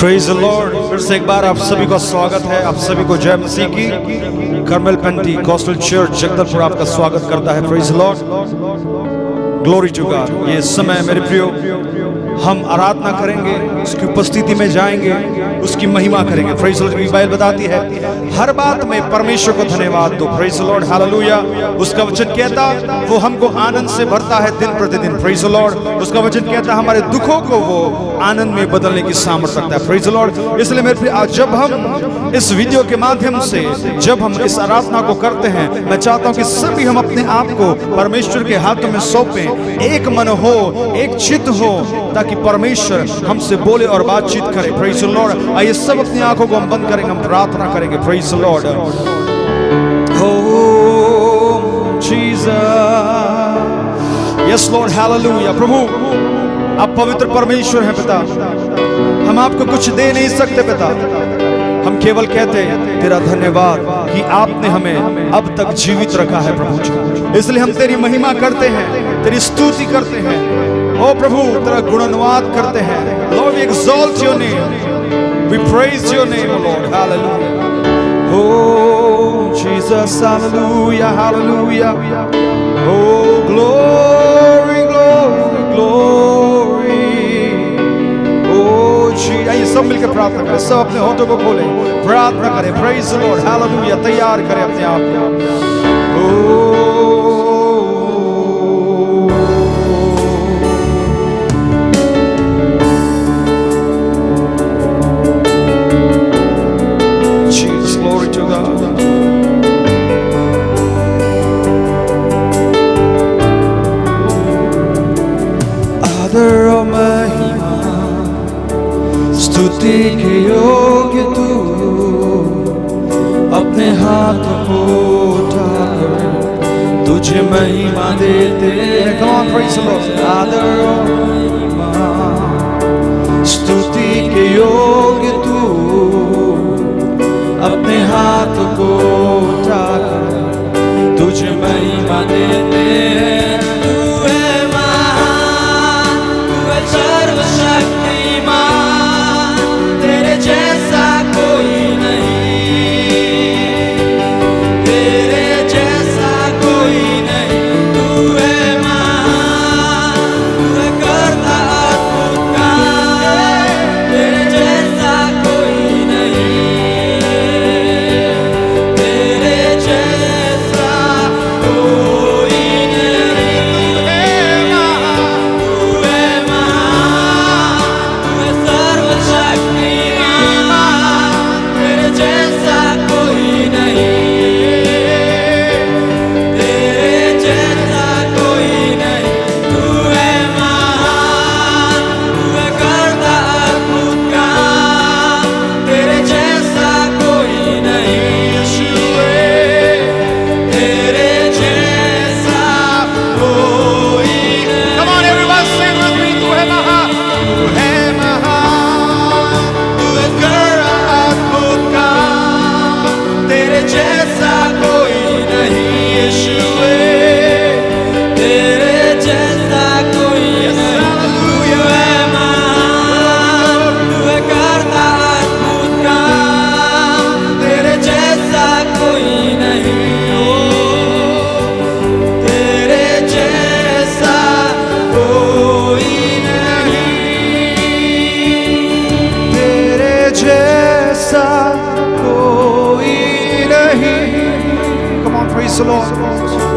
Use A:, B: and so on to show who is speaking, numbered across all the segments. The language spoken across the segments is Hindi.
A: Praise the Lord. फिर से एक बार आप सभी का स्वागत है। आप सभी को जय मसीह की। कर्मल पेंटिकॉस्टल चर्च जगदलपुर आपका स्वागत करता है। Praise the Lord, glory to God. ये समय मेरे प्रियो हम आराधना करेंगे, उसकी उपस्थिति में जाएंगे, उसकी महिमा करेंगे। Praise the Lord. बाइबल बताती है हर बात में परमेश्वर को धन्यवाद दो। Praise the Lord, hallelujah. उसका वचन कहता वो हमको आनंद से भरता है दिन प्रतिदिन। Praise the Lord. उसका वचन कहता हमारे दुखों को वो आनंद में बदलने की सामर्थ रखता है। Praise the Lord. इसलिए मेरे प्रिय आज जब हम इस वीडियो के माध्यम से जब हम इस आराधना को करते हैं, मैं चाहता हूं कि सभी हम अपने आप को परमेश्वर के हाथों में सौंपें, एक मन हो, एक चित्त हो, ताकि परमेश्वर हमसे बोले और बातचीत करे। Praise the Lord. आइए सब अपनी आंखों को हम बंद करेंगे, हम प्रार्थना करेंगे। Praise the Lord. Oh Jesus, yes Lord, hallelujah। प्रभु आप पवित्र परमेश्वर हैं पिता, हम आपको कुछ दे नहीं सकते पिता, हम केवल कहते हैं तेरा धन्यवाद कि आपने हमें अब तक जीवित रखा है प्रभु जी। इसलिए हम तेरी महिमा करते हैं, तेरी स्तुति करते हैं। ओ प्रभु तेरा गुणानुवाद करते हैं। Lord, we exalt your name, we praise your name, Lord, hallelujah। Oh Jesus, hallelujah, hallelujah। Oh glory, glory, glory। Oh जी, आइए सब मिलकर प्रार्थना करें, सब अपने होठों को खोलें, प्रार्थना करें। Praise the Lord, hallelujah. तैयार करें अपने आप को। Oh Jesus, glory to God। आदर और महिमा स्तुति के योग्य तू, अपने हाथ को उठाकर तुझे महिमा देते हैं। Come on, praise the Lord। आदर और महिमा स्तुति के योग्य तू, अपने हाथ को उठाकर तुझे महिमा देते हैं।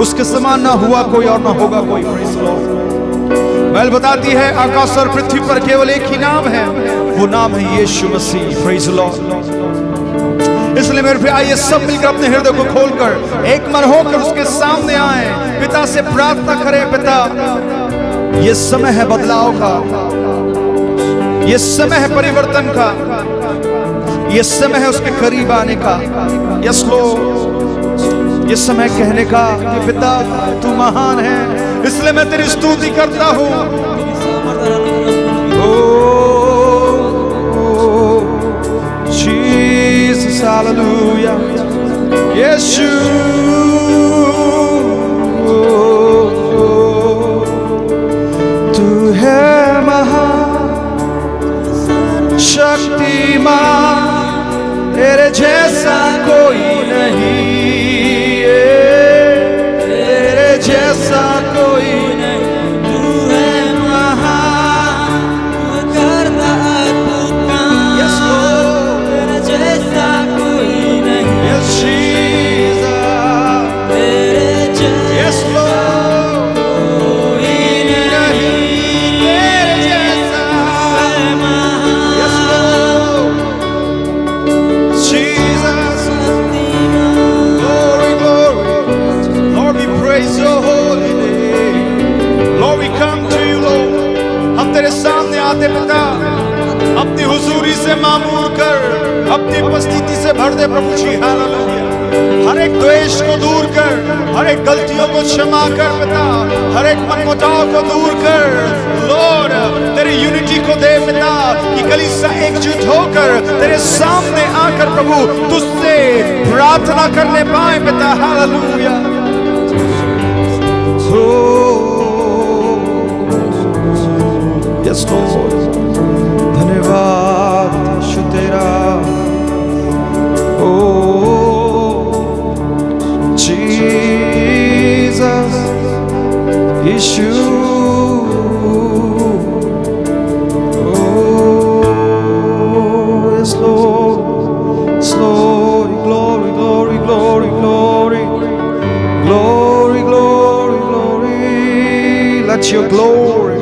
A: उसके समान ना हुआ कोई और ना होगा कोई। बाइबल बताती है आकाश और पृथ्वी पर केवल एक ही नाम है, वो नाम है यीशु मसीह। Praise the Lord. इसलिए मेरे भाई आइए सब मिलकर अपने हृदय को खोलकर एक मन होकर उसके सामने आए, पिता से प्रार्थना करें। पिता, ये समय है बदलाव का, ये समय है परिवर्तन का, ये समय है उसके करीब आने का। यस लॉर्ड, ये समय कहने का कि पिता तू महान है, इसलिए मैं तेरी स्तुति करता हूँ। Jesus, hallelujah. यीशु, तू है महान, शक्ति अपनी उपस्थिति से भर दे प्रभु जी। हालेलुया। हर एक द्वेष को दूर कर, हर एक गलतियों को क्षमा कर पिता, हर एक मनमुटाव को दूर कर लॉर्ड। तेरी यूनिटी को दे पिता कि कलीसिया एकजुट होकर तेरे सामने आकर प्रभु तुझसे प्रार्थना करने पाए पिता। हालेलुया। यस लॉर्ड, धन्यवाद यीशु तेरा। Jesus, Yeshua. Oh, yes, Lord. Yes, Lord. Glory, glory, glory, glory. Glory, glory, glory. Let your glory.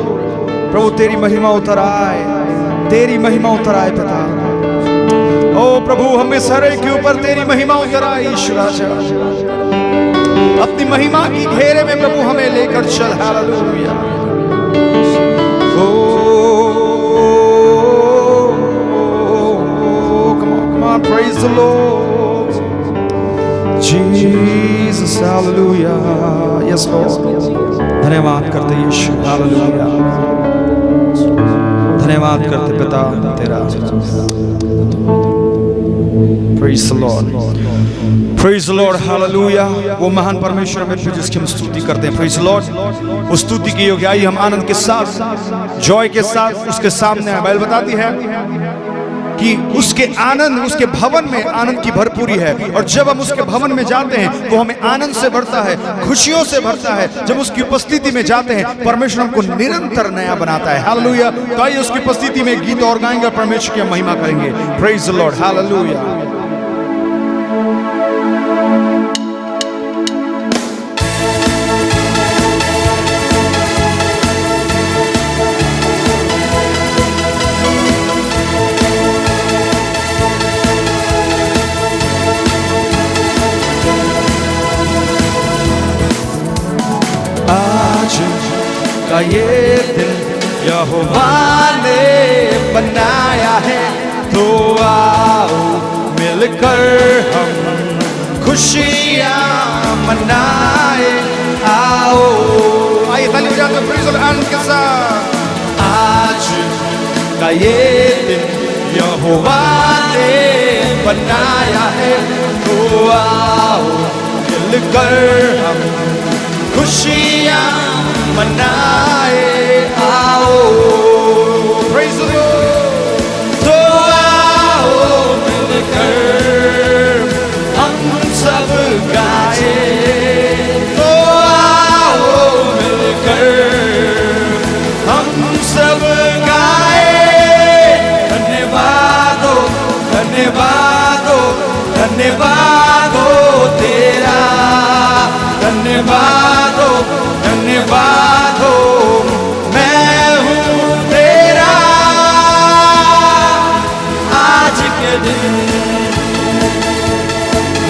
A: प्रभु तेरी महिमा उतर आए, तेरी महिमा उतर आए पिता। ओ प्रभु हमें सारे के ऊपर तेरी महिमा उतर आए ईश्वर राजा। अपनी महिमा की घेरे में प्रभु हमें लेकर चल। Hallelujah. Come on, praise the Lord. Jesus, hallelujah. Yes, Lord. धन्यवाद करते यीशु। हालेलुया। धन्यवाद करते पिता तेरा। Praise the Lord. Praise the Lord. Hallelujah. वो महान परमेश्वर में जिसकी हम स्तुति करते हैं। Praise the Lord. उस स्तुति की योग्य आई हम आनंद के साथ, जॉय के साथ उसके सामने। बाइबल बताती है कि उसके आनंद, उसके भवन में आनंद की भरपूरी है। और जब हम उसके भवन में जाते हैं वो हमें आनंद से भरता है, खुशियों से भरता है। जब उसकी उपस्थिति में जाते हैं परमेश्वर हमको निरंतर नया बनाता है। हालेलुया। तो आइए उसकी उपस्थिति में गीत और गाएंगे और परमेश्वर की महिमा करेंगे। Praise the Lord. हालेलुया। का ये दिन यहोवा ने बनाया है, तो आओ मिलकर हम खुशियाँ मनाए। आओ आइए ताली बजाते हैं प्रेज़ और आनंद के साथ। आज का ये दिन यहोवा ने बनाया है, तो आओ मिलकर हम खुशियाँ मनाए। आओ प्रेज़ द लॉर्ड। तो आओ मिलकर हम सब गाए। तो आओ मिलकर हम सब गाए। धन्यवाद हो, धन्यवाद हो, धन्यवाद हो तेरा। धन्यवाद हो, धन्यवाद हो, मैं हूँ तेरा। आज के दिन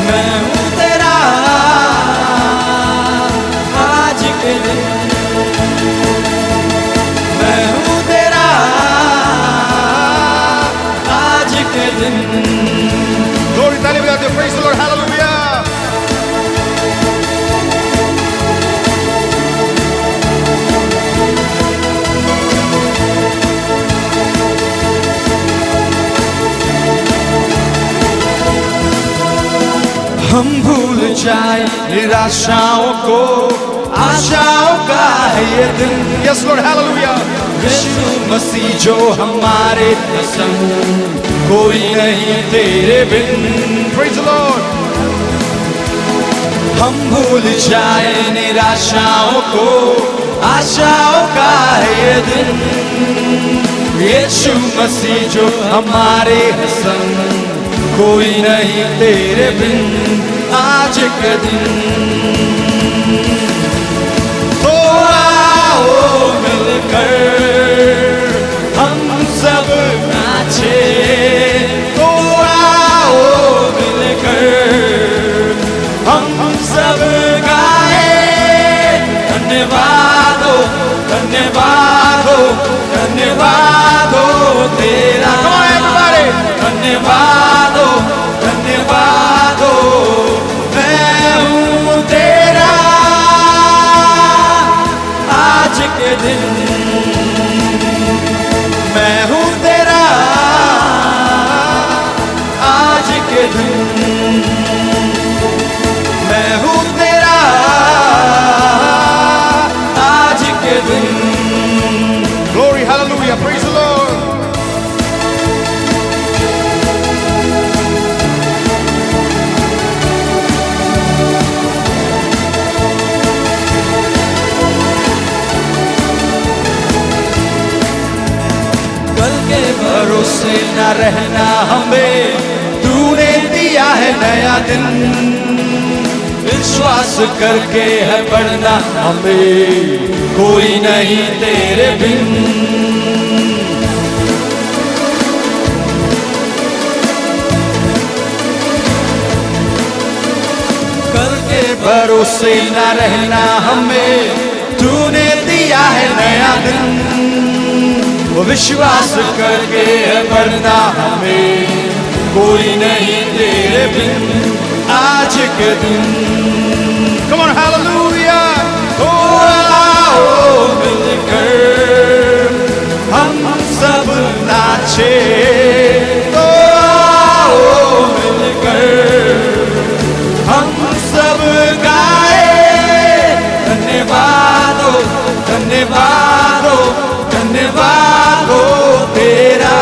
A: मैं हूँ तेरा। आज के दिन मैं हूँ तेरा। आज के दिन glory ताली बजाते हैं praise the Lord hallelujah। हम भूल जाए निराशाओं को, आशाओं का है ये दिन। Yes Lord hallelujah. यीशु मसीह जो हमारे संग, कोई नहीं तेरे बिन। Praise the Lord. हम भूल जाए निराशाओं को, आशाओं का है ये दिन। यीशु मसीह जो हमारे संग, कोई नहीं तेरे बिन। आज के दिन तो आओ मिलकर हम सब नाचे। तो आओ मिलकर हम सब गाए। धन्यवाद हो, धन्यवाद हो, धन्यवाद हो तेरा। धन्यवाद हो, धन्यवाद हो। मैं हूँ तेरा आज के दिन, मैं हूँ तेरा आज के दिन, मैं हूँ तेरा आज के दिन। Glory, hallelujah, praise the Lord. कल के भरोसे न रहना हमें, तूने दिया है नया दिन। विश्वास करके है बढ़ना हमें, कोई नहीं तेरे बिन। कल के भरोसे न रहना हमें, तूने दिया है नया दिन। वो विश्वास करके है बढ़ना हमें, कोई नहीं तेरे बिन आज के दिन। Come on, hallelujah. तो आओ मिलकर हम सब नाचे, तो आओ मिलकर हम सब गाए। धन्यवाद हो, धन्यवाद हो, धन्यवाद हो तेरा,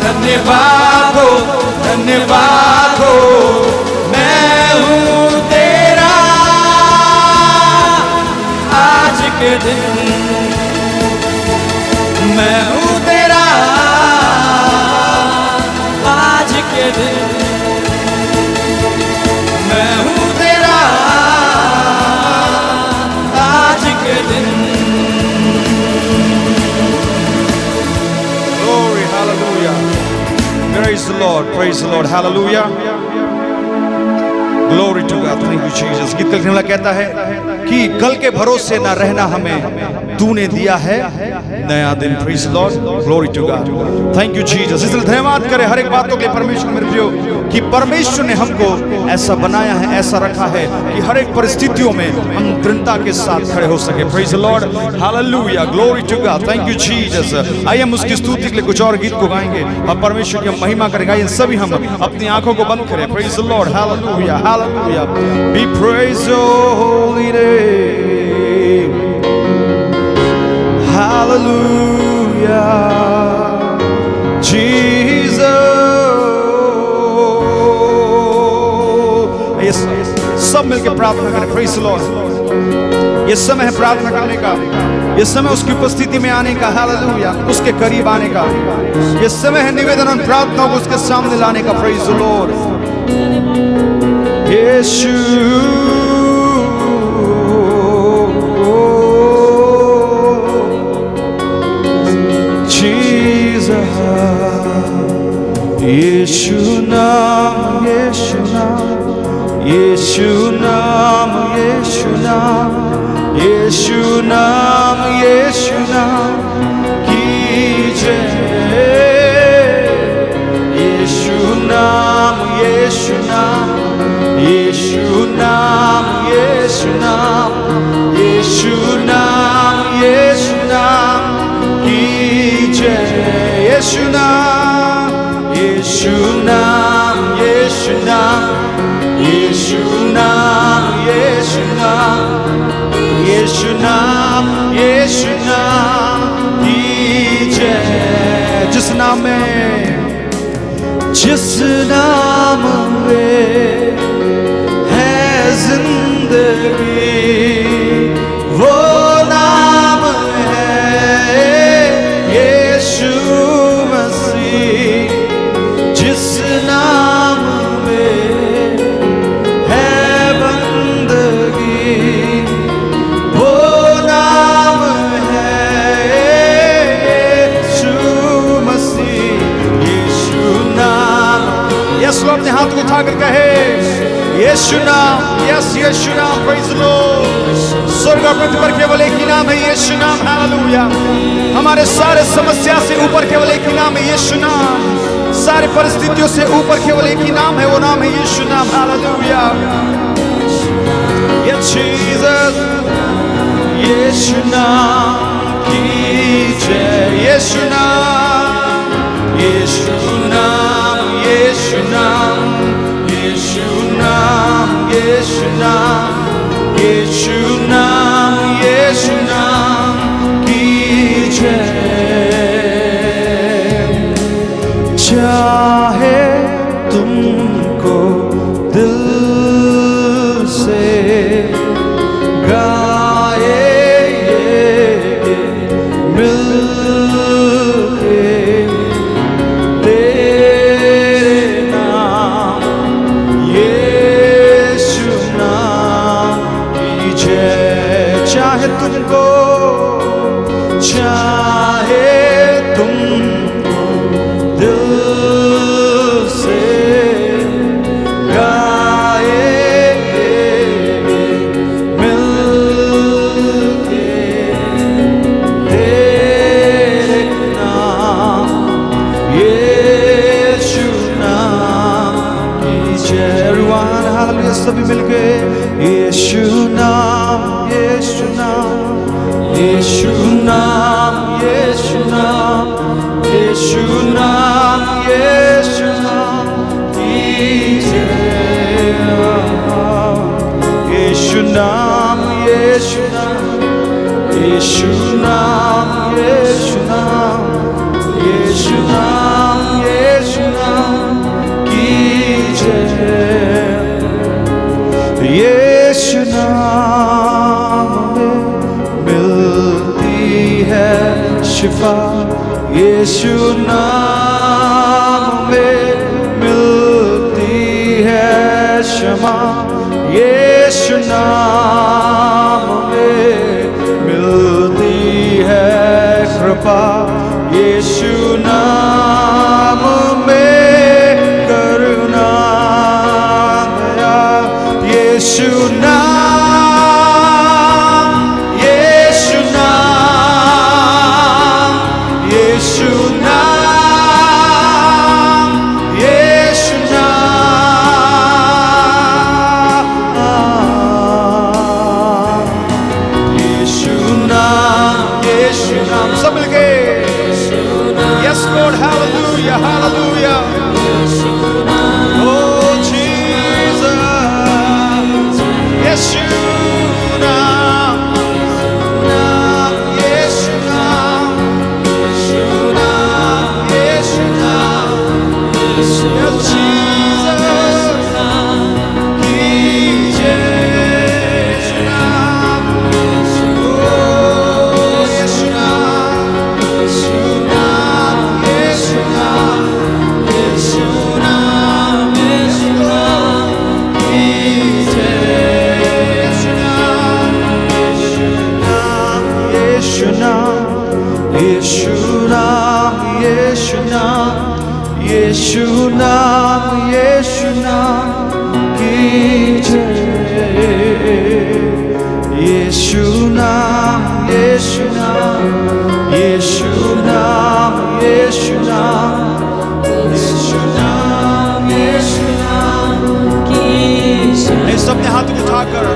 A: धन्यवाद हो, धन्यवाद हो। मैं हूँ तेरा आज के दिन, मैं हूँ तेरा आज के दिन, मैं हूँ तेरा आज के दिन। Glory, hallelujah. Praise the Lord, praise the Lord, hallelujah. Glory to God, thank you Jesus. गीत लिखने वाला कहता है कि कल के भरोसे ना रहना हमें, तूने दिया है नया दिन। Praise the Lord, glory to God. Thank you Jesus. इसलिए धन्यवाद करें हर एक बातों के लिए परमेश्वर मेरे प्रियो, कि परमेश्वर ने हमको ऐसा बनाया है, ऐसा रखा है कि हर एक परिस्थितियों में हम दृढ़ता के साथ खड़े हो सके। Praise the Lord, hallelujah, glory to God. Thank you Jesus. आइए हम उसकी स्तुति के लिए कुछ और गीत को गाएंगे और परमेश्वर की महिमा करेंगे। आइए सभी हम अपनी आंखों को बंद करें। Praise the Lord, hallelujah, hallelujah. We praise your holy name. Hallelujah, Jesus. सब मिलकर प्रार्थना करें। Praise the Lord. ये समय है प्रार्थना करने का, ये समय उसकी उपस्थिति में आने का। हालेलुया, उसके करीब आने का। ये समय है निवेदन और प्रार्थना को उसके सामने लाने का। Praise the Lord. Yeshu Jesus, यीशु नाम, यीशु नाम, यीशु नाम, यीशु नाम, यीशु नाम, यीशु नाम की जय। यीशु नाम, यीशु नाम, यीशु नाम, यीशु नाम, यीशु नाम, यीशु नाम की जय। यीशु नाम, यीशु नाम, यीशु नाम, यीशु नाम, यीशु नाम, यीशु नाम, यीशु नाम की जय। जिस नाम में, जिस नाम में है जिंदगी, वो नाम है यीशु मसीह। जिस नाम में है बंदगी, वो नाम है यीशु मसीह। यीशु नाम, यस लो अपने हाथ को उठाकर कहे यीशु नाम, यस यीशु नाम। Praise the Lord. स्वर्ग और पृथ्वी पर केवल एक ही नाम है, यीशु नाम। हालेलुया। हमारे सारे समस्या से ऊपर केवल एक ही नाम है, यीशु नाम। सारी परिस्थितियों से ऊपर केवल एक ही नाम है, वो नाम है यीशु नाम। हालेलुया। ये जीसस, यीशु नाम की जय। यीशु नाम, यीशु नाम, यीशु नाम, यीशु नाम, यीशु नाम, यीशु नाम, यीशु नाम की जय। चाहे तुमको दिल से गाए मिल के तेरे नाम, यीशु नाम की जय। चाहे तुमको, चाहे तुमको दिल से गाए मिल के तेरे नाम, यीशु नाम की जय। रुआन हालेलुया सभी मिलके यीशु नाम, यीशु नाम, यीशु नाम, यीशु नाम, यीशु नाम, यीशु नाम की जय। यीशु नाम, यीशु नाम, यीशु नाम, यीशु नाम, यीशु नाम, यीशु नाम की जय। यीशु नाम में मिलती है शिफा, यीशु नाम में मिलती है क्षमा, यीशु नाम में मिलती है कृपा, यीशु नाम में करुणा दया। यीशु नाम, यीशु नाम, यीशु नाम, यीशु नाम, यीशु नाम, यीशु नाम। सब मिलके yes Lord, hallelujah, hallelujah. Oh Jesus, यीशु नाम, यीशु नाम, यीशु नाम, यीशु नाम, यीशु नाम की जय। यीशु नाम, oh यीशु नाम, यीशु नाम, यीशु नाम, यीशु नाम, यीशु नाम की जय। यीशु नाम, यीशु नाम, यीशु नाम, यीशु नाम, यीशु नाम, यीशु नाम की जय। यीशु नाम, यीशु नाम, यीशु नाम, यीशु नाम, यीशु नाम, यीशु नाम की जय। सबने हाथ उठाकर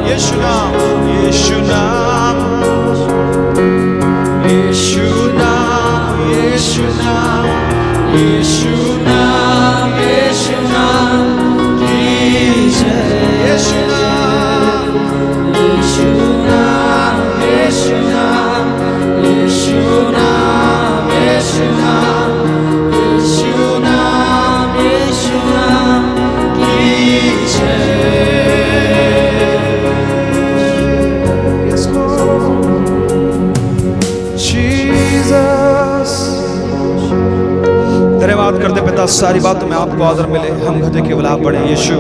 A: यीशु नाम, यीशु नाम, यीशु नाम, यीशु नाम, यीशु नाम, यीशु नाम की जय। यीशु नाम, यीशु नाम, यीशु नाम, यीशु नाम, यीशु नाम, यीशु नाम, यीशु नाम की जय। Yes, Lord. Jesus, धन्यवाद करते पिता, सारी बातों में आपको आदर मिले, हम घटे केवल आप बढ़े। यीशु,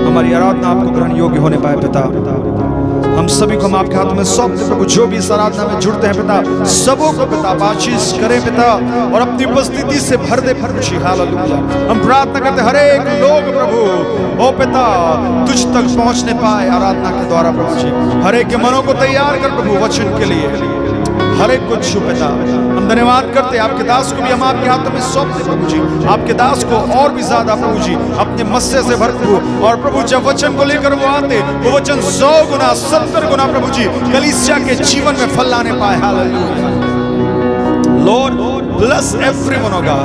A: हमारी आराधना आपको ग्रहण योग्य होने पाए पिता। हम सभी को हम आपके हाथों में सौंपते प्रभु। जो भी इस आराधना में जुड़ते हैं पिता, सबों को पिता आशीष करें पिता, और अपनी उपस्थिति से भर दे प्रभु। हालेलुया। हम प्रार्थना करते हर एक लोग प्रभु ओ पिता तुझ तक पहुंचने पाए आराधना के द्वारा प्रभु जी। हर एक के मनों को तैयार कर प्रभु वचन के लिए। हर एक को छू पिता। हम धन्यवाद करते हैं, आपके दास को भी हम आपके हाथों में सौंपते प्रभु जी। आपके दास को और भी ज्यादा प्रभु जी अपने मस्से से भर प्रभु, और प्रभु जब वचन को लेकर वो आते, वो वचन 100 गुना 70 गुना प्रभु जी कलीसिया के जीवन में फल लाने पाए। हालेलुया। लॉर्ड ब्लेस एवरीवन होगा,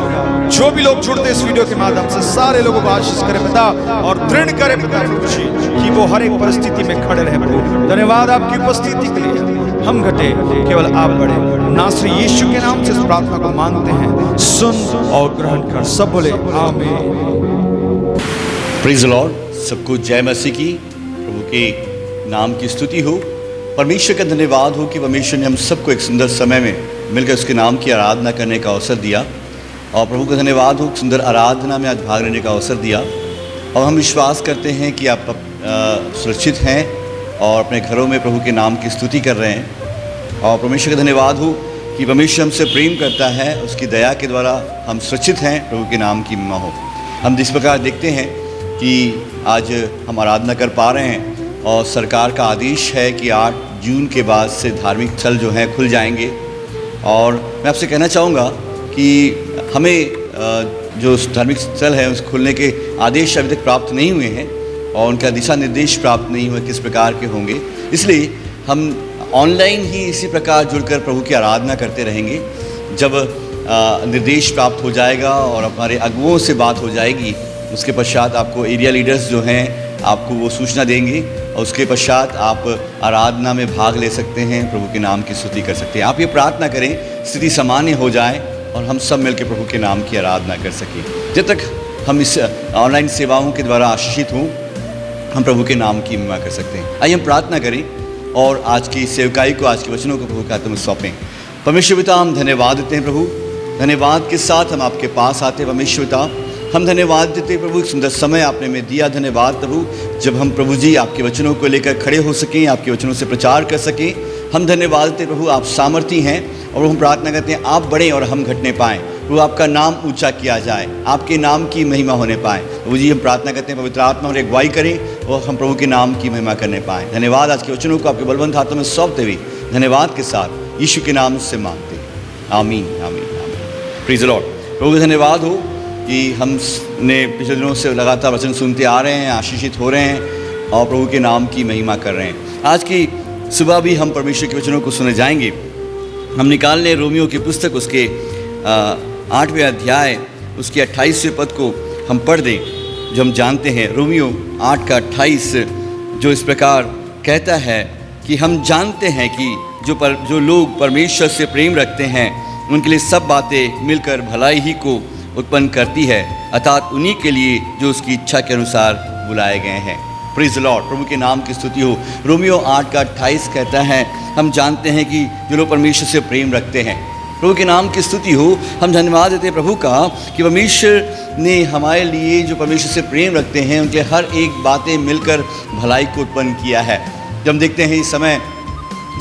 A: जो भी लोग जुड़ते इस वीडियो के माध्यम से, सारे लोगों को आशीष करे पिता और दृढ़ करे पिता प्रभु जी कि वो हर एक परिस्थिति में खड़े रहे प्रभु। धन्यवाद आपकी उपस्थिति के लिए। हम घटे केवल आप बढ़े। नासरी यीशु के नाम से इस प्रार्थना को मांगते हैं, सुन और ग्रहण कर। सब बोले आमीन।
B: Praise the Lord. सबको जय मसीह की। प्रभु के नाम की स्तुति हो। परमेश्वर का धन्यवाद हो कि परमेश्वर ने हम सबको एक सुंदर समय में मिलकर उसके नाम की आराधना करने का अवसर दिया, और प्रभु का धन्यवाद हो सुंदर आराधना में आज भाग लेने का अवसर दिया। और हम विश्वास करते हैं कि आप सुरक्षित हैं और अपने घरों में प्रभु के नाम की स्तुति कर रहे हैं। और परमेश्वर का धन्यवाद हो कि परमेश्वर हमसे प्रेम करता है, उसकी दया के द्वारा हम सुरक्षित हैं। प्रभु के नाम की महिमा हो। हम जिस प्रकार देखते हैं कि आज हम आराधना कर पा रहे हैं, और सरकार का आदेश है कि 8 जून के बाद से धार्मिक स्थल जो हैं खुल जाएंगे। और मैं आपसे कहना चाहूँगा कि हमें जो धार्मिक स्थल है उस खुलने के आदेश अभी तक प्राप्त नहीं हुए हैं, और उनका दिशा निर्देश प्राप्त नहीं हुए किस प्रकार के होंगे। इसलिए हम ऑनलाइन ही इसी प्रकार जुड़कर प्रभु की आराधना करते रहेंगे। जब निर्देश प्राप्त हो जाएगा और हमारे अगुओं से बात हो जाएगी, उसके पश्चात आपको एरिया लीडर्स जो हैं आपको वो सूचना देंगे, और उसके पश्चात आप आराधना में भाग ले सकते हैं, प्रभु के नाम की स्तुति कर सकते हैं। आप ये प्रार्थना करें स्थिति सामान्य हो जाए और हम सब मिलकर प्रभु के नाम की आराधना कर सकें। जब तक हम इस ऑनलाइन सेवाओं के द्वारा आशीषित हों, हम प्रभु के नाम की महिमा कर सकते हैं। आइए हम प्रार्थना करें और आज की सेवकाई को, आज के वचनों को प्रभु के हाथों में सौंपें। परमेश्वर पिता, हम धन्यवाद देते हैं प्रभु। धन्यवाद के साथ हम आपके पास आते हैं परमेश्वर पिता। हम धन्यवाद देते हैं प्रभु, एक सुंदर समय आपने में दिया। धन्यवाद प्रभु, जब हम प्रभु जी आपके वचनों को लेकर खड़े हो सकें, आपके वचनों से प्रचार कर सकें। हम धन्यवाद देते हैं प्रभु, आप सामर्थी हैं, और हम प्रार्थना करते हैं आप बढ़ें और हम घटने पाएँ। प्रभु आपका नाम ऊंचा किया जाए, आपके नाम की महिमा होने पाए। प्रभु जी हम प्रार्थना करते हैं पवित्र आत्मा हमारी अगुवाई करें और हम प्रभु के नाम की महिमा करने पाएँ। धन्यवाद, आज के वचनों को आपके बलवंत हाथों में सौंपते हुए धन्यवाद के साथ यीशु के नाम से मांगते हैं, आमीन आमीन आमीन। Praise the Lord. प्रभु का धन्यवाद हो कि हमने पिछले दिनों से लगातार वचन सुनते आ रहे हैं, आशीषित हो रहे हैं और प्रभु के नाम की महिमा कर रहे हैं। आज की सुबह भी हम परमेश्वर के वचनों को सुने जाएंगे। हम निकाल लें रोमियो की पुस्तक, उसके 8वें अध्याय, उसके 28वें पद को हम पढ़ दें, जो हम जानते हैं। रोमियो 8 का 28 जो इस प्रकार कहता है कि हम जानते हैं कि जो लोग परमेश्वर से प्रेम रखते हैं उनके लिए सब बातें मिलकर भलाई ही को उत्पन्न करती है, अर्थात उन्हीं के लिए जो उसकी इच्छा के अनुसार बुलाए गए हैं। Praise the Lord. प्रभु के नाम की स्तुति हो। रोमियो 8 का 28 कहता है हम जानते हैं कि जो लोग परमेश्वर से प्रेम रखते हैं, प्रभु के नाम की स्तुति हो। हम धन्यवाद देते हैं प्रभु का कि परमेश्वर ने हमारे लिए, जो परमेश्वर से प्रेम रखते हैं, उनके हर एक बातें मिलकर भलाई को उत्पन्न किया है। जब हम देखते हैं इस समय,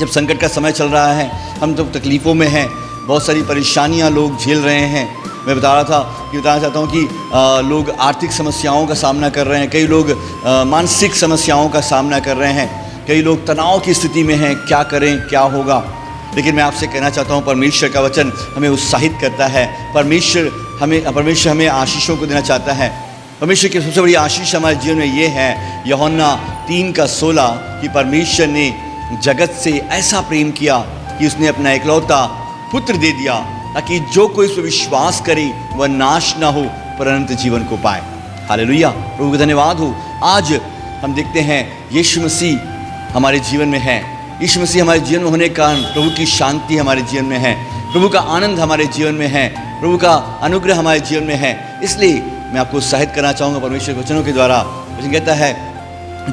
B: जब संकट का समय चल रहा है, हम तो तकलीफ़ों में हैं, बहुत सारी परेशानियां लोग झेल रहे हैं। मैं बताना चाहता हूँ कि लोग आर्थिक समस्याओं का सामना कर रहे हैं, कई लोग मानसिक समस्याओं का सामना कर रहे हैं, कई लोग तनाव की स्थिति में हैं, क्या करें, क्या होगा। लेकिन मैं आपसे कहना चाहता हूँ, परमेश्वर का वचन हमें उत्साहित करता है। परमेश्वर हमें आशीषों को देना चाहता है। परमेश्वर की सबसे बड़ी आशीष हमारे जीवन में ये है, यूहन्ना 3 का 16, कि परमेश्वर ने जगत से ऐसा प्रेम किया कि उसने अपना इकलौता पुत्र दे दिया, ताकि जो कोई इस पर विश्वास करे वह नाश ना हो पर अनंत जीवन को पाए। हालेलुया। प्रभु का धन्यवाद हो। आज हम देखते हैं यीशु मसीह हमारे जीवन में है। यीशु मसीह हमारे जीवन में होने के कारण प्रभु की शांति हमारे जीवन में है, प्रभु का आनंद हमारे जीवन में है, प्रभु का अनुग्रह हमारे जीवन में है। इसलिए मैं आपको उत्साहित करना चाहूँगा परमेश्वर के वचनों के द्वारा। वचन कहता है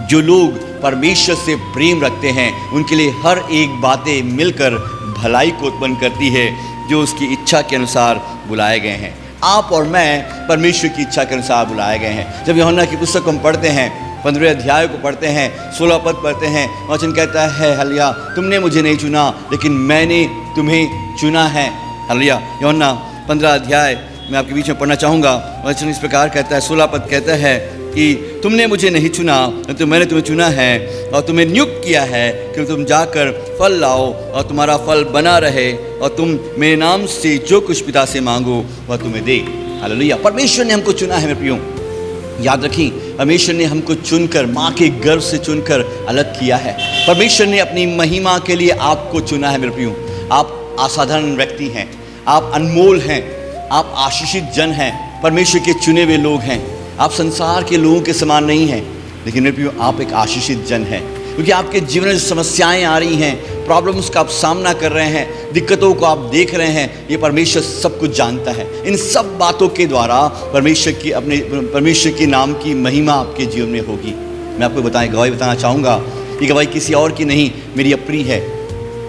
B: जो लोग परमेश्वर से प्रेम रखते हैं उनके लिए हर एक बातें मिलकर भलाई को उत्पन्न करती है, जो उसकी इच्छा के अनुसार बुलाए गए हैं। आप और मैं परमेश्वर की इच्छा के अनुसार बुलाए गए हैं। जब यूहन्ना की पुस्तक को हम पढ़ते हैं, 15वें अध्याय को पढ़ते हैं, 16 पद पढ़ते हैं, वचन कहता है हालेलुया, तुमने मुझे नहीं चुना लेकिन मैंने तुम्हें चुना है। हालेलुया। यूहन्ना 15 अध्याय मैं आपके बीच में पढ़ना चाहूँगा। वचन इस प्रकार कहता है, 16 पद कहता है, कि तुमने मुझे नहीं चुना तो मैंने तुम्हें चुना है और तुम्हें नियुक्त किया है कि तुम जाकर फल लाओ और तुम्हारा फल बना रहे और तुम मेरे नाम से जो कुछ पिता से मांगो वह तुम्हें दे। हालेलुया। परमेश्वर ने हमको चुना है मेरे प्रियो, याद रखिए, परमेश्वर ने हमको चुनकर, माँ के गर्भ से चुनकर अलग किया है। परमेश्वर ने अपनी महिमा के लिए आपको चुना है मेरे प्रियो। आप असाधारण व्यक्ति हैं, आप अनमोल हैं, आप आशीषित जन हैं, परमेश्वर के चुने हुए लोग हैं। आप संसार के लोगों के समान नहीं हैं, लेकिन मेरे प्रियो आप एक आशीषित जन हैं, क्योंकि आपके जीवन में समस्याएं आ रही हैं, प्रॉब्लम्स का आप सामना कर रहे हैं, दिक्कतों को आप देख रहे हैं, ये परमेश्वर सब कुछ जानता है। इन सब बातों के द्वारा परमेश्वर के नाम की महिमा आपके जीवन में होगी। मैं आपको गवाही बताना चाहूँगा, ये गवाही किसी और की नहीं, मेरी अपनी है।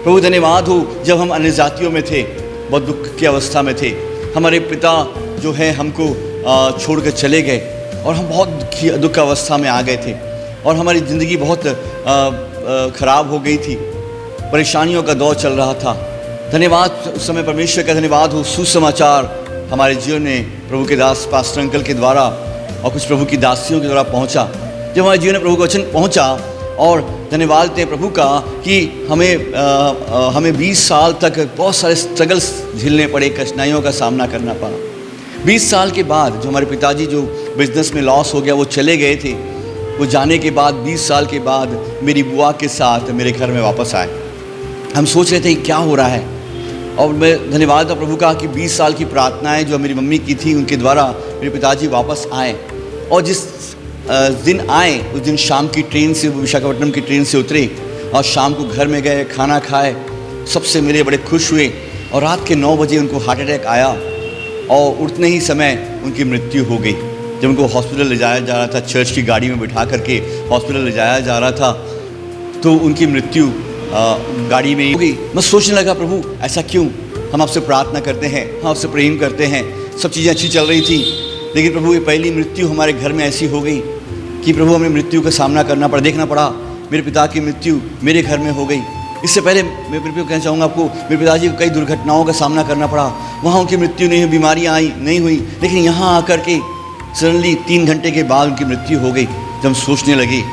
B: प्रभु धन्यवाद हो, जब हम अन्य जातियों में थे, बहुत दुख की अवस्था में थे, हमारे पिता जो है हमको छोड़ कर चले गए और हम बहुत दुख अवस्था में आ गए थे और हमारी ज़िंदगी बहुत ख़राब हो गई थी, परेशानियों का दौर चल रहा था। धन्यवाद उस समय परमेश्वर का धन्यवाद हो, सुसमाचार हमारे जीवन में प्रभु के दास पास्टर अंकल के द्वारा और कुछ प्रभु की दासियों के द्वारा पहुंचा। जब हमारे जीवन में प्रभु का वचन पहुंचा और धन्यवाद दें प्रभु का कि हमें 20 साल तक बहुत सारे स्ट्रगल्स झेलने पड़े, कठिनाइयों का सामना करना पड़ा। 20 साल के बाद जो हमारे पिताजी जो बिजनेस में लॉस हो गया वो चले गए थे, वो जाने के बाद 20 साल के बाद मेरी बुआ के साथ मेरे घर में वापस आए। हम सोच रहे थे क्या हो रहा है, और मैं धन्यवाद प्रभु का कि 20 साल की प्रार्थनाएं जो मेरी मम्मी की थी उनके द्वारा मेरे पिताजी वापस आए। और जिस दिन आए उस दिन शाम की ट्रेन से, विशाखापट्टनम की ट्रेन से उतरे और शाम को घर में गए, खाना खाए, सबसे मिले, बड़े खुश हुए। और रात के 9 बजे उनको हार्ट अटैक आया और उठने ही समय उनकी मृत्यु हो गई। जब उनको हॉस्पिटल ले जाया जा रहा था, चर्च की गाड़ी में बिठा करके हॉस्पिटल ले जाया जा रहा था, तो उनकी मृत्यु गाड़ी में हो गई। मैं सोचने लगा प्रभु ऐसा क्यों? हम आपसे प्रार्थना करते हैं, हम आपसे प्रेम करते हैं, सब चीज़ें अच्छी चल रही थी, लेकिन प्रभु ये पहली मृत्यु हमारे घर में ऐसी हो गई कि प्रभु हमें मृत्यु का सामना करना पड़ा, देखना पड़ा। मेरे पिता की मृत्यु मेरे घर में हो गई। इससे पहले मैं फिर कहना चाहूँगा आपको, मेरे पिताजी को कई दुर्घटनाओं का सामना करना पड़ा, वहाँ उनकी मृत्यु नहीं हुई, बीमारियाँ आई नहीं हुई, लेकिन यहाँ आकर के सडनली 3 घंटे के बाद उनकी मृत्यु हो गई। जब हम सोचने लगे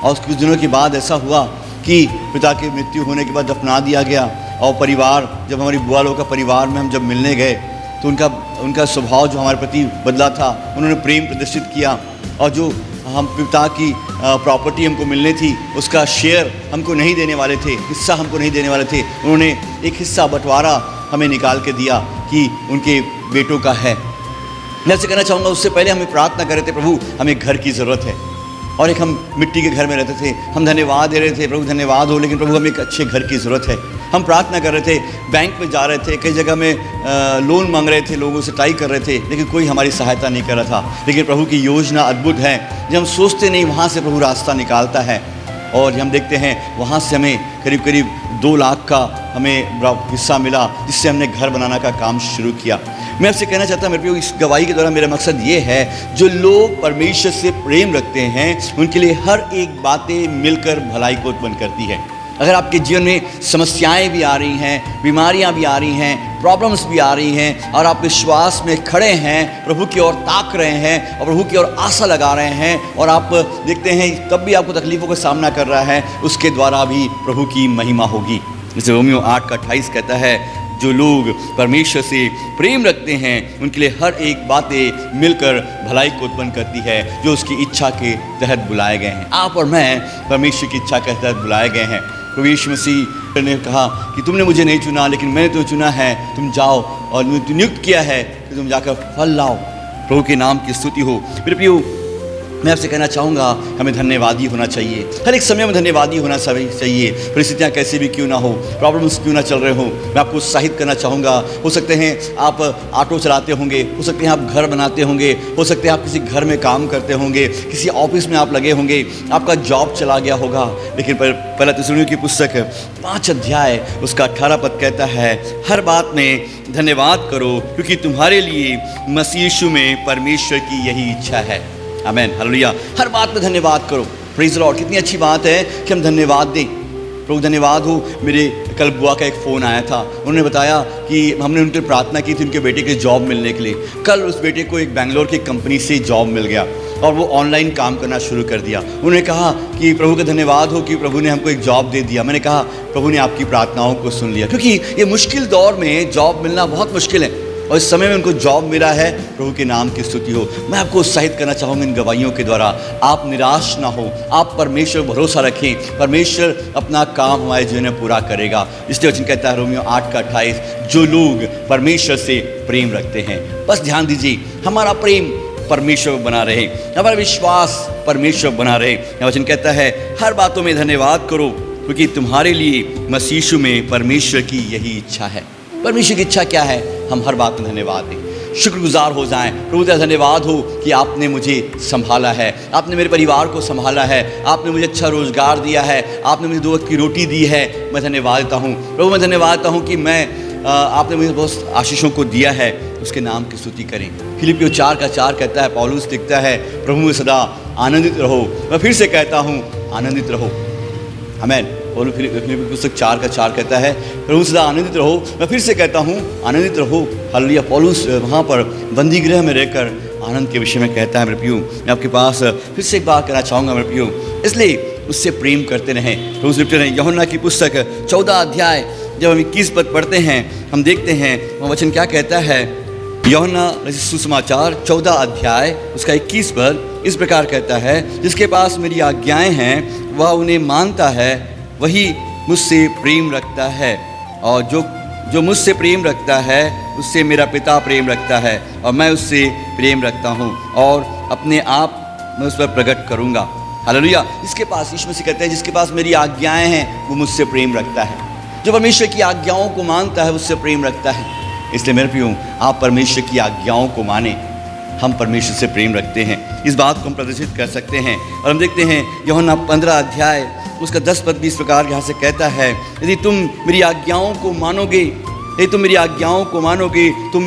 B: और कुछ दिनों के बाद ऐसा हुआ कि पिता की मृत्यु होने के बाद दफना दिया गया। और परिवार, जब हमारी बुआ लोगों का परिवार में हम जब मिलने गए तो उनका स्वभाव जो हमारे प्रति बदला था, उन्होंने प्रेम प्रदर्शित किया और जो हम पिता की प्रॉपर्टी हमको मिलने थी उसका शेयर हमको नहीं देने वाले थे, हिस्सा हमको नहीं देने वाले थे, उन्होंने एक हिस्सा बंटवारा हमें निकाल के दिया कि उनके बेटों का है। मैं आपसे कहना चाहूँगा, उससे पहले हमें प्रार्थना कर रहे थे प्रभु हमें घर की ज़रूरत है, और एक हम मिट्टी के घर में रहते थे। हम धन्यवाद दे रहे थे प्रभु धन्यवाद हो, लेकिन प्रभु हमें एक अच्छे घर की ज़रूरत है। हम प्रार्थना कर रहे थे, बैंक में जा रहे थे, कई जगह में लोन मांग रहे थे, लोगों से ट्राई कर रहे थे, लेकिन कोई हमारी सहायता नहीं कर रहा था। लेकिन प्रभु की योजना अद्भुत है, जब हम सोचते नहीं वहाँ से प्रभु रास्ता निकालता है। और हम देखते हैं वहाँ से हमें करीब करीब 2 लाख का हमें हिस्सा मिला, जिससे हमने घर बनाना का काम शुरू किया। मैं आपसे कहना चाहता हूँ मेरे प्रिय, इस गवाही के द्वारा मेरा मकसद ये है, जो लोग परमेश्वर से प्रेम रखते हैं उनके लिए हर एक बातें मिलकर भलाई को उत्पन्न करती है। अगर आपके जीवन में समस्याएं भी आ रही हैं, बीमारियां भी आ रही हैं, प्रॉब्लम्स भी आ रही हैं, और आप विश्वास में खड़े हैं, प्रभु की ओर ताक रहे हैं और प्रभु की ओर आशा लगा रहे हैं, और आप देखते हैं तब भी आपको तकलीफ़ों का सामना कर रहा है, उसके द्वारा भी प्रभु की महिमा होगी। जैसे रोमियो 8:28 कहता है, जो लोग परमेश्वर से प्रेम रखते हैं उनके लिए हर एक बातें मिलकर भलाई को उत्पन्न करती है, जो उसकी इच्छा के तहत बुलाए गए हैं। आप और मैं परमेश्वर की इच्छा के तहत बुलाए गए हैं। प्रभु यीशु मसीह ने कहा कि तुमने मुझे नहीं चुना, लेकिन मैंने तुम्हें चुना है, तुम जाओ और नियुक्त किया है कि तुम जाकर फल लाओ। प्रभु के नाम की स्तुति हो। मेरे प्रियो, मैं आपसे कहना चाहूँगा हमें धन्यवादी होना चाहिए, हर एक समय में धन्यवादी होना चाहिए। परिस्थितियाँ कैसे भी क्यों ना हो, प्रॉब्लम्स क्यों ना चल रहे हो, मैं आपको उत्साहित करना चाहूँगा। हो सकते हैं आप ऑटो चलाते होंगे, हो सकते हैं आप घर बनाते होंगे, हो सकते हैं आप किसी घर में काम करते होंगे, किसी ऑफिस में आप लगे होंगे, आपका जॉब चला गया होगा, लेकिन पहला थिस्सलुनीकियों की पुस्तक 5 अध्याय उसका 18 पद कहता है, हर बात में धन्यवाद करो, क्योंकि तुम्हारे लिए मसीह यीशु में परमेश्वर की यही इच्छा है। आमेन, हालेलुया। हर बात में धन्यवाद करो। Praise the Lord. कितनी अच्छी बात है कि हम धन्यवाद दें। प्रभु धन्यवाद हो। मेरे कल बुआ का एक फ़ोन आया था, उन्होंने बताया कि हमने उनके प्रार्थना की थी उनके बेटे के जॉब मिलने के लिए। कल उस बेटे को एक बेंगलोर की कंपनी से जॉब मिल गया। और वो ऑनलाइन काम करना शुरू कर दिया। उन्होंने कहा कि प्रभु का धन्यवाद हो कि प्रभु ने हमको एक जॉब दे दिया। मैंने कहा प्रभु ने आपकी प्रार्थनाओं को सुन लिया, क्योंकि ये मुश्किल दौर में जॉब मिलना बहुत मुश्किल है और इस समय में उनको जॉब मिला है। प्रभु के नाम की स्तुति हो। मैं आपको उत्साहित करना चाहूँगा इन गवाहियों के द्वारा, आप निराश ना हो, आप परमेश्वर पर भरोसा रखें, परमेश्वर अपना काम हमारे जीवन में पूरा करेगा। इसलिए वचन कहता है रोमियो 8:28, जो लोग परमेश्वर से प्रेम रखते हैं। बस ध्यान दीजिए, हमारा प्रेम परमेश्वर बना रहे, हमारा विश्वास परमेश्वर बना रहे। यह वचन कहता है हर बातों में धन्यवाद करो, क्योंकि तुम्हारे लिए मसीह यीशु में परमेश्वर की यही इच्छा है। परमेश्वर की इच्छा क्या है? हम हर बात में धन्यवाद दें, शुक्रगुजार हो जाएं। प्रभु का धन्यवाद हो कि आपने मुझे संभाला है, आपने मेरे परिवार को संभाला है, आपने मुझे अच्छा रोजगार दिया है, आपने मुझे 2 वक्त की रोटी दी है। मैं धन्यवाद देता हूँ प्रभु, मैं धन्यवाद देता हूँ कि आपने मुझे बहुत आशीषों को दिया है, उसके नाम की स्तुति करें। फिलिपियों 4:4 कहता है, पौलुस लिखता है, प्रभु में सदा आनंदित रहो। मैं फिर से कहता हूँ आनंदित रहो। आमीन। और फिलिपियों पुस्तक 4:4 कहता है, प्रभु सदा आनंदित रहो। मैं फिर से कहता हूँ आनंदित रहो। हालेलुया। पौलुस वहाँ पर बंदी गृह में रहकर आनंद के विषय में कहता है। मेरे प्रियो, मैं आपके पास फिर से एक बात कहना चाहूँगा मेरे प्रियो, इसलिए उससे प्रेम करते रहें। प्रभु से लिपटे रहें। यूहन्ना की पुस्तक 14 अध्याय जब हम 21 पद पढ़ते हैं, हम देखते हैं वह वचन क्या कहता है। यूहन्ना सुसमाचार 14 अध्याय उसका 21 पद इस प्रकार कहता है, जिसके पास मेरी आज्ञाएं हैं वह उन्हें मानता है, वही मुझसे प्रेम रखता है, और जो मुझसे प्रेम रखता है उससे मेरा पिता प्रेम रखता है, और मैं उससे प्रेम रखता हूँ और अपने आप मैं उस पर प्रकट करूँगा। हालेलुया। जिसके पास, यीशु मसीह कहते हैं, जिसके पास मेरी आज्ञाएं हैं वो मुझसे प्रेम रखता है। जो परमेश्वर की आज्ञाओं को मानता है उससे प्रेम रखता है। इसलिए मेरे प्रियो, आप परमेश्वर की आज्ञाओं को माने, हम परमेश्वर से प्रेम रखते हैं। इस बात को हम प्रदर्शित कर सकते हैं। और हम देखते हैं यूहन्ना 15 अध्याय उसका 10 पद भी इस प्रकार यहाँ से कहता है, यदि तुम मेरी आज्ञाओं को मानोगे, यदि तुम मेरी आज्ञाओं को मानोगे, तुम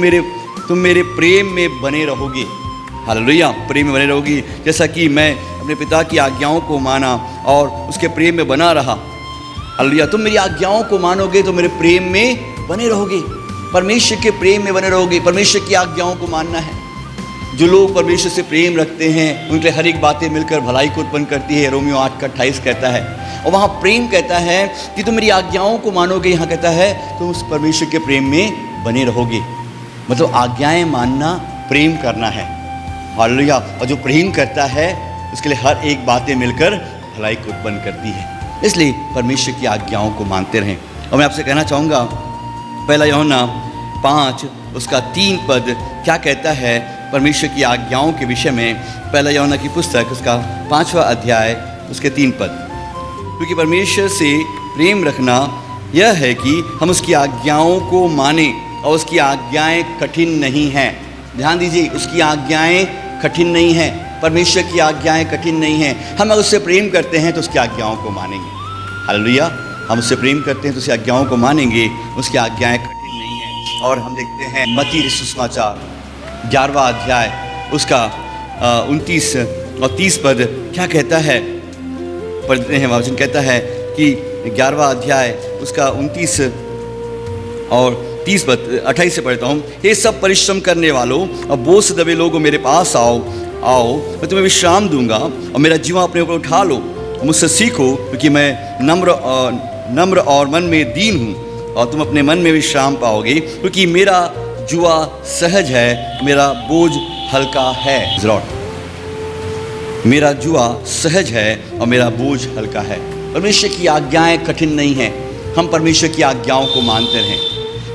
B: मेरे प्रेम में बने रहोगे। हालेलुया। प्रेम में बने रहोगी, जैसा कि मैं अपने पिता की आज्ञाओं को माना और उसके प्रेम में बना रहा। हालेलुया। तुम मेरी आज्ञाओं को मानोगे तो मेरे प्रेम में बने रहोगे, परमेश्वर के प्रेम में बने रहोगे। परमेश्वर की आज्ञाओं को मानना है। जो लोग परमेश्वर से प्रेम रखते हैं उनके लिए हर एक बातें मिलकर भलाई को उत्पन्न करती है। रोमियो 8:28 कहता है। और वहाँ प्रेम कहता है कि तुम मेरी आज्ञाओं को मानोगे, यहाँ कहता है तुम उस परमेश्वर के प्रेम में बने रहोगे। मतलब आज्ञाएं मानना प्रेम करना है। हालेलुया। और जो प्रेम करता है उसके लिए हर एक बातें मिलकर भलाई को उत्पन्न करती है। इसलिए परमेश्वर की आज्ञाओं को मानते रहें। और मैं आपसे कहना चाहूँगा, पहला यूहन्ना 5 उसका 3 पद क्या कहता है परमेश्वर की आज्ञाओं के विषय में। पहला यूहन्ना की पुस्तक उसका 5वां अध्याय उसके 3 पद, क्योंकि परमेश्वर से प्रेम रखना यह है कि हम उसकी आज्ञाओं को माने, और उसकी आज्ञाएं कठिन नहीं हैं। ध्यान दीजिए, उसकी आज्ञाएं कठिन नहीं हैं। परमेश्वर की आज्ञाएं कठिन नहीं हैं। हम अगर उससे प्रेम करते हैं तो उसकी आज्ञाओं को मानेंगे। हालेलुया। हम उससे प्रेम करते हैं तो उसकी आज्ञाओं को मानेंगे, उसकी आज्ञाएं कठिन नहीं हैं। और हम देखते हैं मत्ती सुसमाचार 11वां अध्याय उसका 29 और 30 पद क्या कहता है, पढ़ते हैं। वचन कहता है कि 11वां अध्याय उसका 29 और 30 पद 28 से पढ़ता हूँ। ये सब परिश्रम करने वालों और बोझ से दबे लोगों मेरे पास आओ, मैं तुम्हें विश्राम दूंगा, और मेरा जीवा अपने ऊपर उठा लो, मुझसे सीखो, क्योंकि मैं नम्र और मन में दीन हूँ, और तुम अपने मन में विश्राम पाओगे, क्योंकि मेरा जुआ सहज है, मेरा बोझ हल्का है। मेरा जुआ सहज है और मेरा बोझ हल्का है। परमेश्वर की आज्ञाएं कठिन नहीं हैं। हम परमेश्वर की आज्ञाओं को मानते रहें,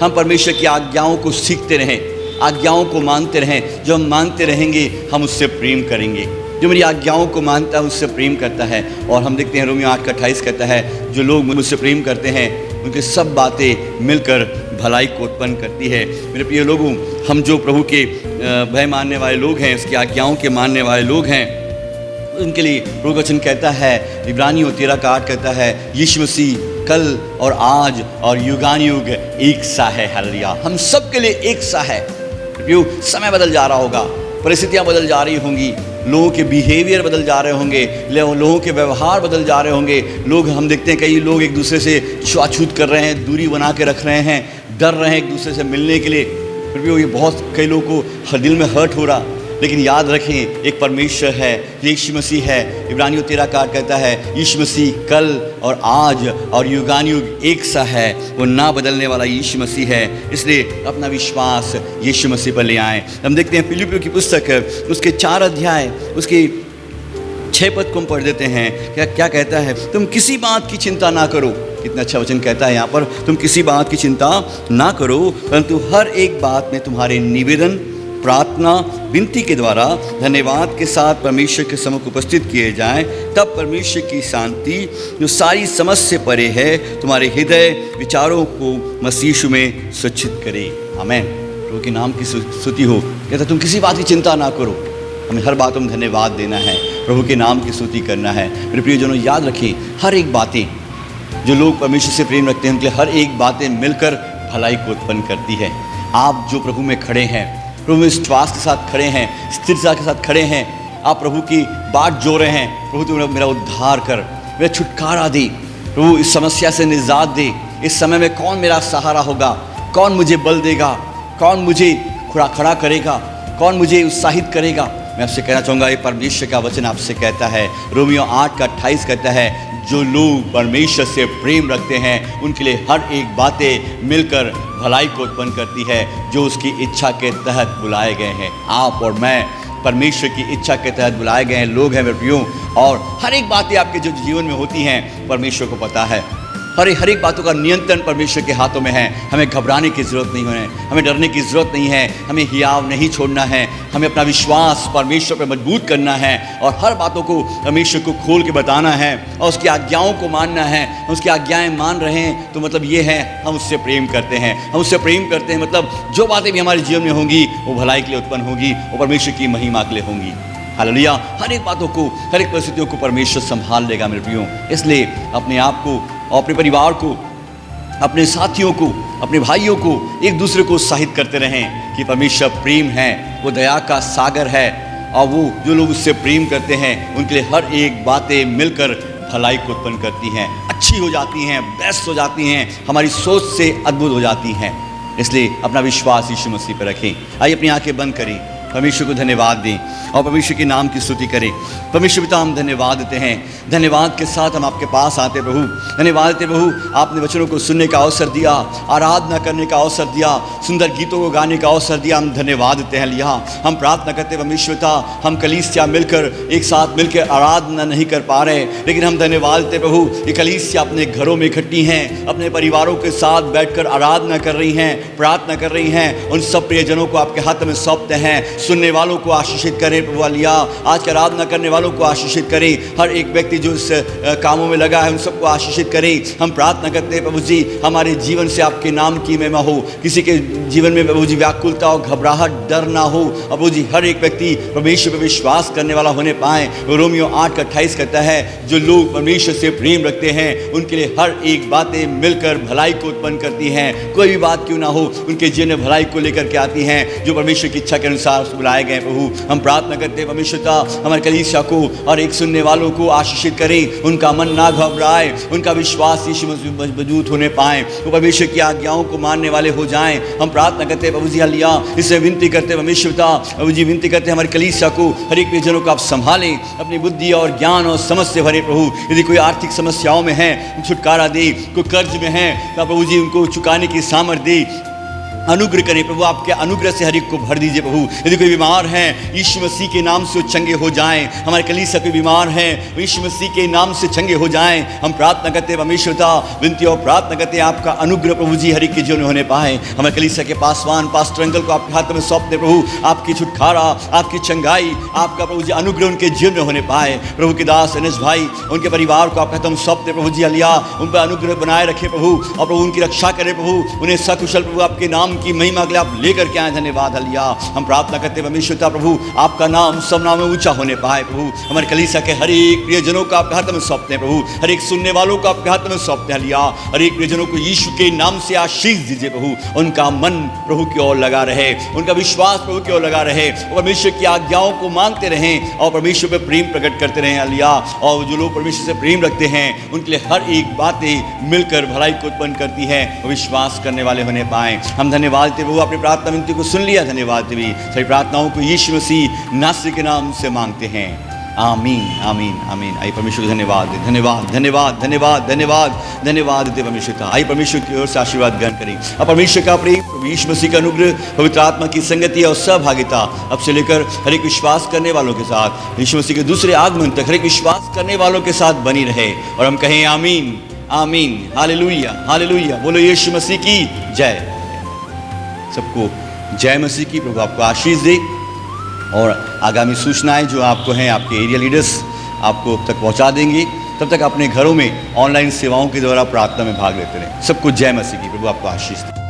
B: हम परमेश्वर की आज्ञाओं को सीखते रहें, आज्ञाओं को मानते रहें। जो हम मानते रहेंगे हम उससे प्रेम करेंगे। जो मेरी आज्ञाओं को मानता है उससे प्रेम करता है। और हम देखते हैं रोमियो 8:28 कहता है, जो लोग मुझसे प्रेम करते हैं उनकी सब बातें मिलकर भलाई को उत्पन्न करती है। मेरे प्रिय लोगों, हम जो प्रभु के भय मानने वाले लोग हैं, उसकी आज्ञाओं के मानने वाले लोग हैं, उनके लिए प्रभु वचन कहता है, इब्रानियों 13:8 कहता है, यीशु मसीह कल और आज और युगानुयुग एक सा है। हालेलुया। हम सब के लिए एक सा है। समय बदल जा रहा होगा, परिस्थितियां बदल जा रही होंगी, लोगों के बिहेवियर बदल जा रहे होंगे, लोगों के व्यवहार बदल जा रहे होंगे। लोग, हम देखते हैं कई लोग एक दूसरे से छुआछूत कर रहे हैं, दूरी बना के रख रहे हैं, डर रहे हैं एक दूसरे से मिलने के लिए। फिर भी ये बहुत कई लोगों को दिल में हर्ट हो रहा। लेकिन याद रखें एक परमेश्वर है, यीशु मसीह है। इब्रानियों 13 का 8 कहता है यीशु मसीह कल और आज और युगानुयुग एक सा है, वो ना बदलने वाला यीशु मसीह है। इसलिए अपना विश्वास यीशु मसीह पर ले आएं। हम देखते हैं फिलिप्पियों की पुस्तक उसके 4 अध्याय उसके 6 पद को हम पढ़ देते हैं। क्या कहता है, तुम किसी बात की चिंता ना करो। कितना अच्छा वचन कहता है यहाँ पर, तुम किसी बात की चिंता ना करो, परंतु हर एक बात में तुम्हारे निवेदन, प्रार्थना, विनती के द्वारा धन्यवाद के साथ परमेश्वर के सम्मुख उपस्थित किए जाएं। तब परमेश्वर की शांति जो सारी समझ से परे है तुम्हारे हृदय विचारों को मसीह यीशु में सुरक्षित करे। आमीन। प्रभु के नाम की स्तुति हो। कहता तुम किसी बात की चिंता ना करो, हमें हर बातों में धन्यवाद देना है, प्रभु के नाम की स्तुति करना है। मेरे प्रियजनों, याद रखिए हर एक बातें जो लोग परमेश्वर से प्रेम रखते हैं उनके लिए हर एक बातें मिलकर भलाई को उत्पन्न करती है। आप जो प्रभु में खड़े हैं, प्रभु में विश्वास के साथ खड़े हैं, स्थिरता के साथ खड़े हैं, आप प्रभु की बात जो रहे हैं, प्रभु तू मेरा उद्धार कर, मेरा छुटकारा दे, प्रभु इस समस्या से निजात दे। इस समय में कौन मेरा सहारा होगा, कौन मुझे बल देगा, कौन मुझे खड़ा करेगा, कौन मुझे उत्साहित करेगा। मैं आपसे कहना चाहूँगा, ये परमेश्वर का वचन आपसे कहता है, रोमियो 8 का 28 कहता है जो लोग परमेश्वर से प्रेम रखते हैं उनके लिए हर एक बातें मिलकर भलाई को उत्पन्न करती है, जो उसकी इच्छा के तहत बुलाए गए हैं। आप और मैं परमेश्वर की इच्छा के तहत बुलाए गए हैं लोग हैं मेरे प्रियो, और हर एक बातें आपके जो जीवन में होती हैं परमेश्वर को पता है। हर एक बातों का नियंत्रण परमेश्वर के हाथों में है। हमें घबराने की ज़रूरत नहीं है, हमें डरने की ज़रूरत नहीं है, हमें हियाव नहीं छोड़ना है, हमें अपना विश्वास परमेश्वर पर मजबूत करना है और हर बातों को परमेश्वर को खोल के बताना है और उसकी आज्ञाओं को मानना है। हम उसकी आज्ञाएं मान रहे हैं तो मतलब ये है हम उससे प्रेम करते हैं। हम उससे प्रेम करते हैं मतलब जो बातें भी हमारे जीवन में होंगी वो भलाई के लिए उत्पन्न होगी, वो परमेश्वर की महिमा के लिए होंगी। हालेलुया। हर एक बातों को, हर एक परिस्थितियों को परमेश्वर संभाल लेगा मेरे प्रियो। इसलिए अपने आप को और अपने परिवार को, अपने साथियों को, अपने भाइयों को एक दूसरे को उत्साहित करते रहें कि परमेश्वर प्रेम है, वो दया का सागर है और वो जो लोग उससे प्रेम करते हैं उनके लिए हर एक बातें मिलकर भलाई को उत्पन्न करती हैं, अच्छी हो जाती हैं, बेस्ट हो जाती हैं, हमारी सोच से अद्भुत हो जाती हैं। इसलिए अपना विश्वास यीशु मसीह पर रखें। आइए अपनी आंखें बंद करें, परमेश्वर को धन्यवाद दें और परमेश्वर के नाम की स्तुति करें। परमेश्वर पिता, हम धन्यवाद देते हैं, धन्यवाद के साथ हम आपके पास आते प्रभु। धन्यवाद देते प्रभु, आपने वचनों को सुनने का अवसर दिया, आराधना करने का अवसर दिया, सुंदर गीतों को गाने का अवसर दिया। हम धन्यवाद देते हैं लिया। हम प्रार्थना करते परमेश्वर पिता, हम कलीसिया मिलकर एक साथ मिलकर आराधना नहीं कर पा रहे, लेकिन हम धन्यवाद देते प्रभु ये कलीसिया अपने घरों में इकट्ठी हैं, अपने परिवारों के साथ बैठकर आराधना कर रही हैं, प्रार्थना कर रही हैं। उन सब प्रियजनों को आपके हाथ में सौंपते हैं। सुनने वालों को आशीषित करें प्रभु अलिया, आज के आराधना करने वालों को आशीषित करें। हर एक व्यक्ति जो इस कामों में लगा है उन सबको आशीषित करें। हम प्रार्थना करते हैं प्रभु जी, हमारे जीवन से आपके नाम की महिमा हो, किसी के जीवन में प्रभु जी व्याकुलता और घबराहट, डर ना हो। प्रभु जी हर एक व्यक्ति परमेश्वर पर विश्वास करने वाला होने पाए। रोमियो 8 का 28 कहता है जो लोग परमेश्वर से प्रेम रखते हैं उनके लिए हर एक बातें मिलकर भलाई को उत्पन्न करती हैं। कोई भी बात क्यों ना हो, उनके जीवन में भलाई को लेकर के आती हैं, जो परमेश्वर की इच्छा के अनुसार बुलाए गए प्रभु। हम प्रार्थना करते हैं परमेश्वरता हमारे कलीसिया को और एक सुनने वालों को आशीषित करें, उनका मन ना घबराए, उनका विश्वास यीशु मसीह मजबूत होने पाए, वो परमेश्वर की आज्ञाओं को मानने वाले हो जाएं। हम प्रार्थना करते हैं प्रभु जी हलिया, इससे विनती करते हैं परमेश्वरता प्रभु जी, विनती करते हैं हमारे कलीसिया को, हर एक जनों को आप संभालें, अपनी बुद्धि और ज्ञान और समझ से भरे प्रभु। यदि कोई आर्थिक समस्याओं में है छुटकारा दे, कोई कर्ज में है तो प्रभु जी उनको चुकाने की सामर्थ्य दे, अनुग्रह करें प्रभु। आपके अनुग्रह से हर एक को भर दीजिए प्रभु। यदि कोई बीमार है यीशु मसीह के नाम से चंगे हो जाएं। हमारे कलीसिया कोई बीमार है यीशु मसीह के नाम से चंगे हो जाएं। हम प्रार्थना करते हैं परमेश्वरता, विनती और प्रार्थना करते हैं आपका अनुग्रह प्रभु जी हर एक के जीवन में होने पाए। हमारे कलीसिया के पासवान पास्टर अंकल को आपके हाथ में सौंपते प्रभु, आपकी छुटकारा, आपकी चंगाई, आपका प्रभु जी अनुग्रह उनके जीवन में होने पाए। प्रभु के दास अनिश भाई, उनके परिवार को आपके हाथ में सौंपते प्रभु जी हलिया, उन पर अनुग्रह बनाए रखे प्रभु और प्रभु उनकी रक्षा करें प्रभु, उन्हें सकुशल प्रभु आपके नाम की महिमा के लिए आप लेकर के आए। धन्यवाद हलिया। हम प्रार्थना करते हैं परमेश्वरता प्रभु आपका नाम सब नाम में ऊंचा होने पाए प्रभु। हमारे कलीसिया के हर एक प्रियजनों को आपके हाथ में सौंपते हैं प्रभु, हर एक सुनने वालों को आपके हाथ में सौंपते हैं हलिया। हर एक प्रियजनों को यीशु के नाम से आशीष दीजिए प्रभु, उनका मन प्रभु की ओर लगा रहे, उनका विश्वास प्रभु की ओर लगा रहे और परमेश्वर की आज्ञाओं को मानते रहें और परमेश्वर पर प्रेम प्रकट करते रहें हलिया। और जो लोग परमेश्वर से प्रेम रखते हैं उनके लिए हर एक बातें मिलकर भलाई को उत्पन्न करती है, विश्वास करने वाले होने पाए। हम धन्यवाद देते वो अपनी प्रार्थना विनती को सुन लिया। धन्यवाद देवी सभी प्रार्थनाओं को यीशु मसीह नासरी के नाम से मांगते हैं। आमीन आमीन आमीन। आइए परमेश्वर को धन्यवाद दे, धन्यवाद धन्यवाद धन्यवाद धन्यवाद धन्यवाद देते परमेश्वर का। आइए परमेश्वर की ओर से आशीर्वाद ग्रहण करें। अब परमेश्वर का प्रेम, प्रभु यीशु मसीह का अनुग्रह, पवित्र आत्मा की संगति और सहभागिता अब से लेकर हर एक विश्वास करने वालों के साथ, यीशु मसीह के दूसरे आगमन तक हर एक विश्वास करने वालों के साथ बनी रहे। और हम कहें आमीन आमीन। Hallelujah hallelujah. बोलो यीशु मसीह की जय। सबको जय मसीह की। प्रभु आपको आशीष दे और आगामी सूचनाएं जो आपको हैं आपके एरिया लीडर्स आपको तक पहुंचा देंगे। तब तक अपने घरों में ऑनलाइन सेवाओं के द्वारा प्रार्थना में भाग लेते रहें। सबको जय मसीह की। प्रभु आपको आशीष दे।